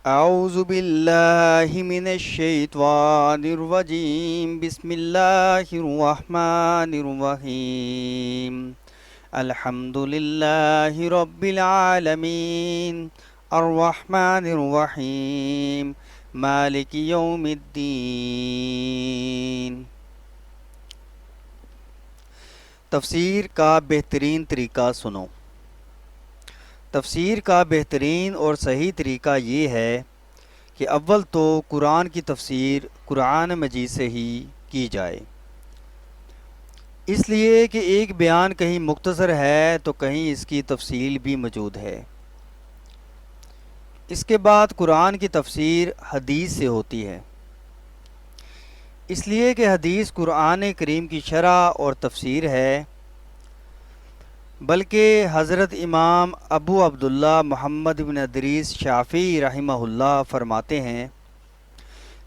اعوذ باللہ من الشیطان الرجیم بسم اللہ الرحمن الرحیم الحمد للہ رب العالمین الرحمن الرحیم مالک یوم الدین۔ تفسیر کا بہترین طریقہ سنو۔ تفسیر کا بہترین اور صحیح طریقہ یہ ہے کہ اول تو قرآن کی تفسیر قرآن مجید سے ہی کی جائے، اس لیے کہ ایک بیان کہیں مختصر ہے تو کہیں اس کی تفصیل بھی موجود ہے۔ اس کے بعد قرآن کی تفسیر حدیث سے ہوتی ہے، اس لیے کہ حدیث قرآن کریم کی شرح اور تفسیر ہے، بلکہ حضرت امام ابو عبداللہ محمد بن ادریس شافعی رحمہ اللہ فرماتے ہیں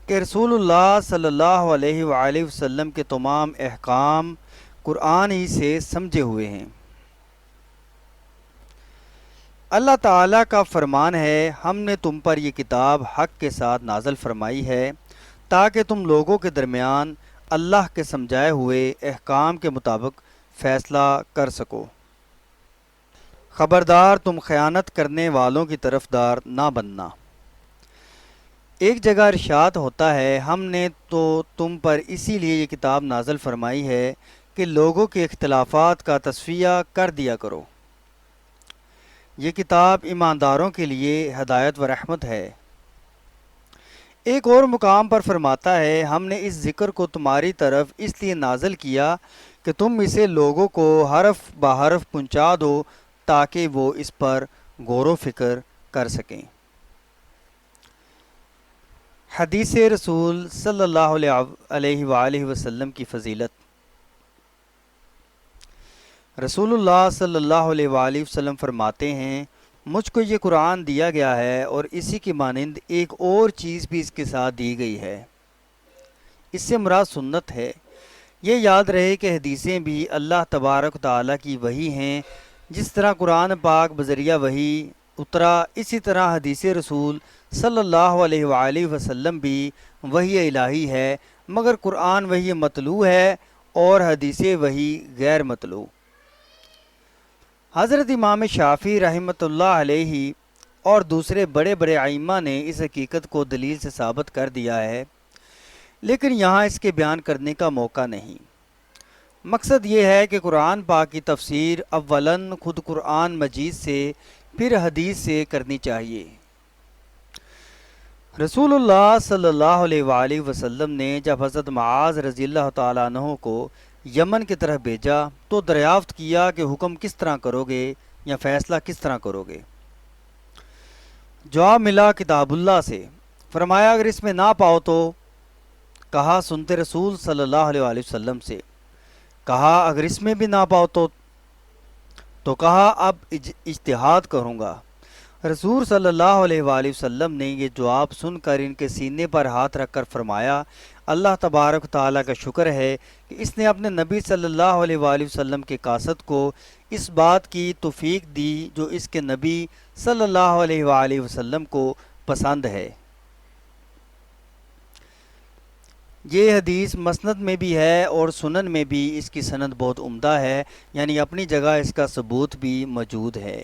کہ رسول اللہ صلی اللہ علیہ وآلہ وسلم کے تمام احکام قرآن ہی سے سمجھے ہوئے ہیں۔ اللہ تعالیٰ کا فرمان ہے، ہم نے تم پر یہ کتاب حق کے ساتھ نازل فرمائی ہے تاکہ تم لوگوں کے درمیان اللہ کے سمجھائے ہوئے احکام کے مطابق فیصلہ کر سکو۔ خبردار تم خیانت کرنے والوں کی طرفدار نہ بننا۔ ایک جگہ ارشاد ہوتا ہے، ہم نے تو تم پر اسی لیے یہ کتاب نازل فرمائی ہے کہ لوگوں کے اختلافات کا تصفیہ کر دیا کرو۔ یہ کتاب ایمانداروں کے لیے ہدایت و رحمت ہے۔ ایک اور مقام پر فرماتا ہے، ہم نے اس ذکر کو تمہاری طرف اس لیے نازل کیا کہ تم اسے لوگوں کو حرف بحرف پہنچا دو تاکہ وہ اس پر غور و فکر کر سکیں۔ حدیث رسول صلی اللہ علیہ وآلہ وسلم کی فضیلت۔ رسول اللہ صلی اللہ علیہ وآلہ وسلم فرماتے ہیں، مجھ کو یہ قرآن دیا گیا ہے اور اسی کی مانند ایک اور چیز بھی اس کے ساتھ دی گئی ہے، اس سے مراد سنت ہے۔ یہ یاد رہے کہ حدیثیں بھی اللہ تبارک و تعالیٰ کی وحی ہیں، جس طرح قرآن پاک بذریعہ وحی اترا، اسی طرح حدیث رسول صلی اللہ علیہ وآلہ وسلم بھی وحی الہی ہے، مگر قرآن وحی مطلوع ہے اور حدیث وحی غیر مطلوع۔ حضرت امام شافعی رحمۃ اللہ علیہ اور دوسرے بڑے بڑے ائمہ نے اس حقیقت کو دلیل سے ثابت کر دیا ہے، لیکن یہاں اس کے بیان کرنے کا موقع نہیں۔ مقصد یہ ہے کہ قرآن پاک کی تفسیر اولاً خود قرآن مجید سے پھر حدیث سے کرنی چاہیے۔ رسول اللہ صلی اللہ علیہ وآلہ وسلم نے جب حضرت معاذ رضی اللہ تعالیٰ عنہ کو یمن کی طرف بھیجا تو دریافت کیا کہ حکم کس طرح کرو گے یا فیصلہ کس طرح کرو گے؟ جواب ملا کتاب اللہ سے۔ فرمایا اگر اس میں نہ پاؤ تو؟ کہا سنتے رسول صلی اللہ علیہ وآلہ وسلم سے۔ کہا اگر اس میں بھی نہ پاؤ تو کہا اب اجتہاد کروں گا۔ رسول صلی اللہ علیہ وآلہ وسلم نے یہ جواب سن کر ان کے سینے پر ہاتھ رکھ کر فرمایا، اللہ تبارک تعالیٰ کا شکر ہے کہ اس نے اپنے نبی صلی اللہ علیہ وآلہ وسلم کے قاصد کو اس بات کی توفیق دی جو اس کے نبی صلی اللہ علیہ وآلہ وسلم کو پسند ہے۔ یہ حدیث مسند میں بھی ہے اور سنن میں بھی اس کی سند بہت عمدہ ہے، یعنی اپنی جگہ اس کا ثبوت بھی موجود ہے۔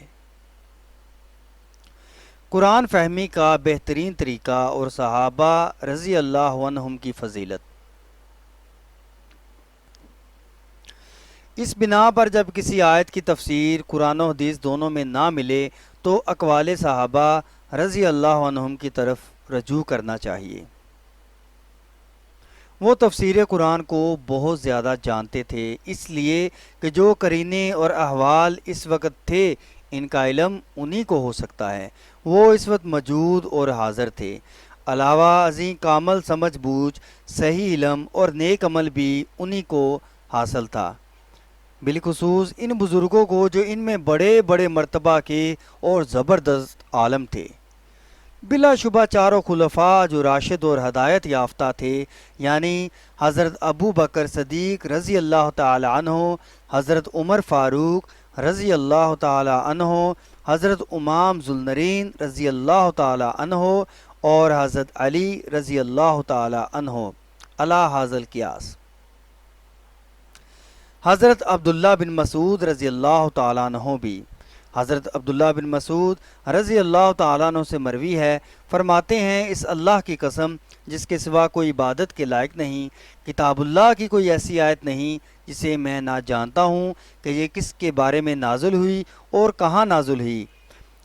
قرآن فہمی کا بہترین طریقہ اور صحابہ رضی اللہ عنہم کی فضیلت۔ اس بنا پر جب کسی آیت کی تفسیر قرآن و حدیث دونوں میں نہ ملے تو اقوال صحابہ رضی اللہ عنہم کی طرف رجوع کرنا چاہیے۔ وہ تفسیر قرآن کو بہت زیادہ جانتے تھے، اس لیے کہ جو قرینے اور احوال اس وقت تھے ان کا علم انہی کو ہو سکتا ہے، وہ اس وقت موجود اور حاضر تھے۔ علاوہ ازیں کامل سمجھ بوجھ، صحیح علم اور نیک عمل بھی انہی کو حاصل تھا، بالخصوص ان بزرگوں کو جو ان میں بڑے بڑے مرتبہ کے اور زبردست عالم تھے۔ بلا شبہ چاروں خلفاء جو راشد اور ہدایت یافتہ تھے، یعنی حضرت ابو بکر صدیق رضی اللہ تعالی عنہ، حضرت عمر فاروق رضی اللہ تعالی عنہ، حضرت امام ذوالنورین رضی اللہ تعالی عنہ اور حضرت علی رضی اللہ تعالی عنہ علی ھذا القیاس۔ حضرت عبداللہ بن مسعود رضی اللہ تعالیٰ عنہ بھی، حضرت عبداللہ بن مسعود رضی اللہ تعالیٰ عنہ سے مروی ہے، فرماتے ہیں اس اللہ کی قسم جس کے سوا کوئی عبادت کے لائق نہیں، کتاب اللہ کی کوئی ایسی آیت نہیں جسے میں نہ جانتا ہوں کہ یہ کس کے بارے میں نازل ہوئی اور کہاں نازل ہوئی۔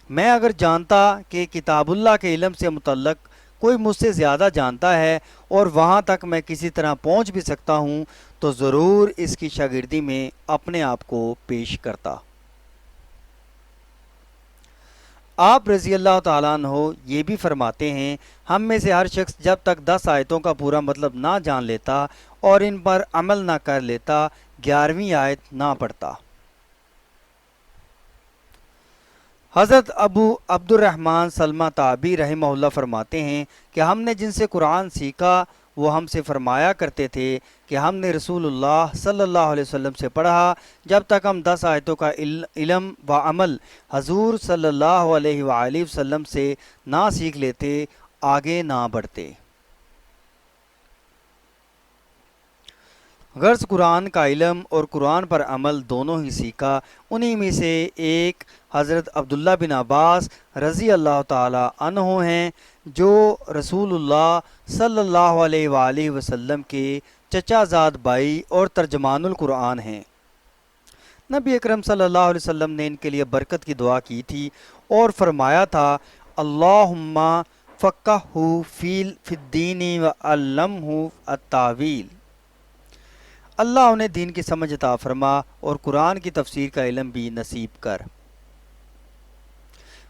میں اگر جانتا کہ کتاب اللہ کے علم سے متعلق کوئی مجھ سے زیادہ جانتا ہے اور وہاں تک میں کسی طرح پہنچ بھی سکتا ہوں تو ضرور اس کی شاگردی میں اپنے آپ کو پیش کرتا۔ آپ رضی اللہ تعالیٰ عنہ یہ بھی فرماتے ہیں ہم میں سے ہر شخص جب تک 10 آیتوں کا پورا مطلب نہ جان لیتا اور ان پر عمل نہ کر لیتا 11ویں آیت نہ پڑھتا۔ حضرت ابو عبد الرحمن سلمہ تابعی رحمہ اللہ فرماتے ہیں کہ ہم نے جن سے قرآن سیکھا وہ ہم سے فرمایا کرتے تھے کہ ہم نے رسول اللہ صلی اللہ علیہ وسلم سے پڑھا جب تک ہم 10 آیتوں کا علم و عمل حضور صلی اللہ علیہ وآلہ وسلم سے نہ سیکھ لیتے آگے نہ بڑھتے۔ غرض قرآن کا علم اور قرآن پر عمل دونوں ہی سیکھا۔ انہی میں سے ایک حضرت عبداللہ بن عباس رضی اللہ تعالی عنہ ہیں جو رسول اللہ صلی اللہ علیہ وآلہ وسلم کے چچا زاد بھائی اور ترجمان القرآن ہیں۔ نبی اکرم صلی اللہ علیہ وسلم نے ان کے لیے برکت کی دعا کی تھی اور فرمایا تھا اللہم فقہہ فی الدین وعلمہ التاویل، اللہ انہیں دین کی سمجھ عطا فرما اور قرآن کی تفسیر کا علم بھی نصیب کر۔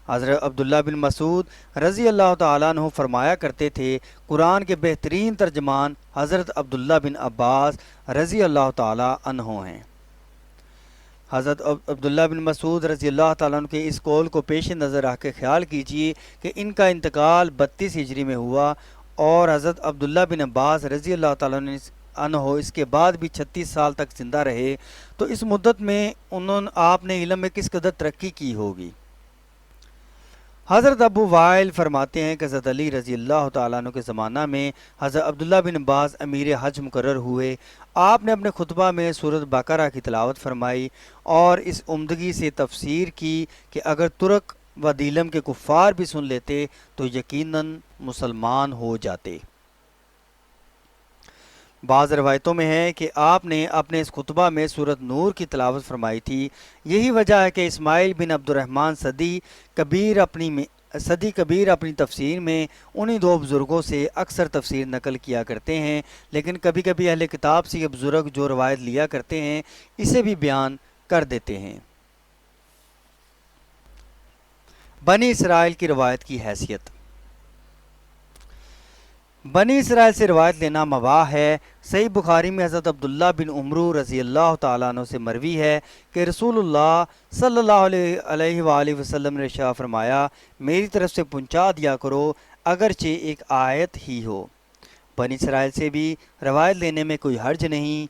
حضرت عبداللہ بن مسعود رضی اللہ تعالیٰ عنہ فرمایا کرتے تھے قرآن کے بہترین ترجمان حضرت عبداللہ بن عباس رضی اللہ تعالیٰ عنہ ہیں۔ حضرت عبداللہ بن مسعود رضی اللہ تعالیٰ عنہ کے اس قول کو پیش نظر رکھ کے خیال کیجئے کہ ان کا انتقال 32 ہجری میں ہوا اور حضرت عبداللہ بن عباس رضی اللہ تعالیٰ عنہ اس کے بعد بھی 36 سال تک زندہ رہے، تو اس مدت میں آپ نے علم میں کس قدر ترقی کی ہوگی۔ حضرت ابو وائل فرماتے ہیں کہ حضرت علی رضی اللہ تعالیٰ عنہ کے زمانہ میں حضرت عبداللہ بن عباس امیر حج مقرر ہوئے۔ آپ نے اپنے خطبہ میں سورۃ بقرہ کی تلاوت فرمائی اور اس عمدگی سے تفسیر کی کہ اگر ترک و دیلم کے کفار بھی سن لیتے تو یقیناً مسلمان ہو جاتے۔ بعض روایتوں میں ہے کہ آپ نے اپنے اس خطبہ میں سورۃ نور کی تلاوت فرمائی تھی۔ یہی وجہ ہے کہ اسماعیل بن عبد الرحمن صدی کبیر اپنی تفسیر میں انہی دو بزرگوں سے اکثر تفسیر نقل کیا کرتے ہیں، لیکن کبھی کبھی اہل کتاب سے یہ بزرگ جو روایت لیا کرتے ہیں اسے بھی بیان کر دیتے ہیں۔ بنی اسرائیل کی روایت کی حیثیت۔ بنی اسرائیل سے روایت لینا مباح ہے۔ صحیح بخاری میں حضرت عبداللہ بن عمرو رضی اللہ تعالیٰ عنہ سے مروی ہے کہ رسول اللہ صلی اللہ علیہ وآلہ وسلم نے ارشاد فرمایا میری طرف سے پہنچا دیا کرو اگرچہ ایک آیت ہی ہو۔ بنی اسرائیل سے بھی روایت لینے میں کوئی حرج نہیں،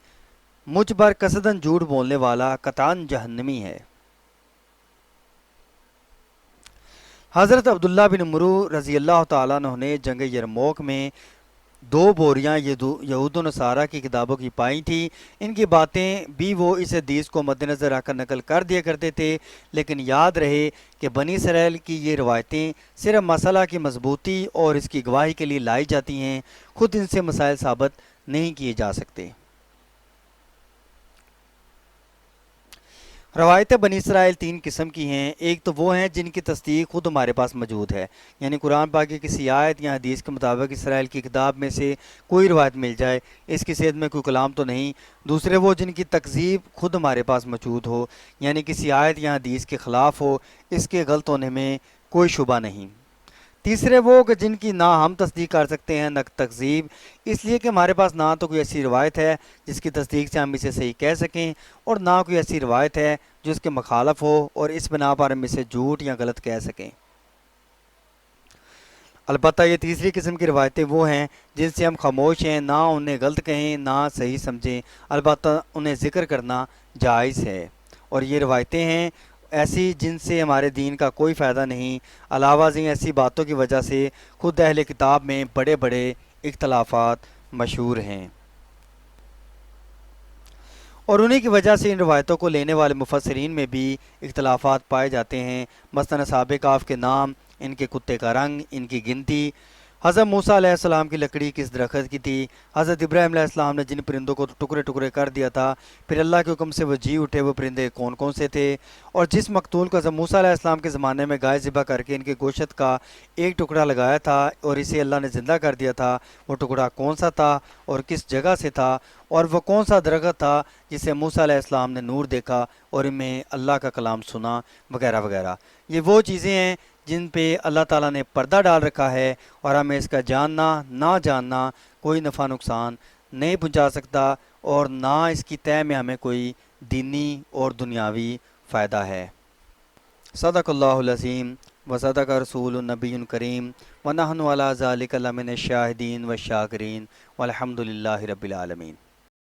مجھ پر قصداً جھوٹ بولنے والا قطعاً جہنمی ہے۔ حضرت عبداللہ بن عمرو رضی اللہ تعالیٰ عنہ نے جنگ یرموک میں 2 بوریاں یہود و نصارہ کی کتابوں کی پائی تھیں۔ ان کی باتیں بھی وہ اس حدیث کو مد نظر رکھ کر نقل کر دیا کرتے تھے، لیکن یاد رہے کہ بنی اسرائیل کی یہ روایتیں صرف مسئلہ کی مضبوطی اور اس کی گواہی کے لیے لائی جاتی ہیں، خود ان سے مسائل ثابت نہیں کیے جا سکتے۔ روایتیں بنی اسرائیل 3 قسم کی ہیں۔ ایک تو وہ ہیں جن کی تصدیق خود ہمارے پاس موجود ہے، یعنی قرآن پاک کی کسی آیت یا حدیث کے مطابق اسرائیل کی کتاب میں سے کوئی روایت مل جائے، اس کی صحت میں کوئی کلام تو نہیں۔ دوسرے وہ جن کی تکذیب خود ہمارے پاس موجود ہو، یعنی کسی آیت یا حدیث کے خلاف ہو، اس کے غلط ہونے میں کوئی شبہ نہیں۔ تیسرے وہ کہ جن کی نہ ہم تصدیق کر سکتے ہیں نہ تکذیب، اس لیے کہ ہمارے پاس نہ تو کوئی ایسی روایت ہے جس کی تصدیق سے ہم اسے صحیح کہہ سکیں، اور نہ کوئی ایسی روایت ہے جو اس کے مخالف ہو اور اس بنا پر ہم اسے جھوٹ یا غلط کہہ سکیں۔ البتہ یہ تیسری قسم کی روایتیں وہ ہیں جن سے ہم خاموش ہیں، نہ انہیں غلط کہیں نہ صحیح سمجھیں، البتہ انہیں ذکر کرنا جائز ہے، اور یہ روایتیں ہیں ایسی جن سے ہمارے دین کا کوئی فائدہ نہیں۔ علاوہ ازیں ایسی باتوں کی وجہ سے خود اہل کتاب میں بڑے بڑے اختلافات مشہور ہیں، اور انہی کی وجہ سے ان روایتوں کو لینے والے مفسرین میں بھی اختلافات پائے جاتے ہیں۔ مثلاً اصحاب کہف کے نام، ان کے کتے کا رنگ، ان کی گنتی، حضرت موسیٰ علیہ السلام کی لکڑی کس درخت کی تھی، حضرت ابراہیم علیہ السلام نے جن پرندوں کو ٹکڑے ٹکڑے کر دیا تھا پھر اللہ کے حکم سے وہ جی اٹھے، وہ پرندے کون کون سے تھے، اور جس مقتول کو حضرت موسیٰ علیہ السلام کے زمانے میں گائے ذبح کر کے ان کے گوشت کا ایک ٹکڑا لگایا تھا اور اسے اللہ نے زندہ کر دیا تھا، وہ ٹکڑا کون سا تھا اور کس جگہ سے تھا، اور وہ کون سا درخت تھا جسے موسیٰ علیہ السلام نے نور دیکھا اور ان میں اللہ کا کلام سنا، وغیرہ وغیرہ۔ یہ وہ چیزیں ہیں جن پہ اللہ تعالیٰ نے پردہ ڈال رکھا ہے، اور ہمیں اس کا جاننا نہ جاننا کوئی نفع نقصان نہیں پہنچا سکتا، اور نہ اس کی طے میں ہمیں کوئی دینی اور دنیاوی فائدہ ہے۔ صدق اللہ العظیم و صدق رسول النبی الکریم و نحن علی ذلک لمن الشاہدین والشاکرین والحمد للہ رب العالمین۔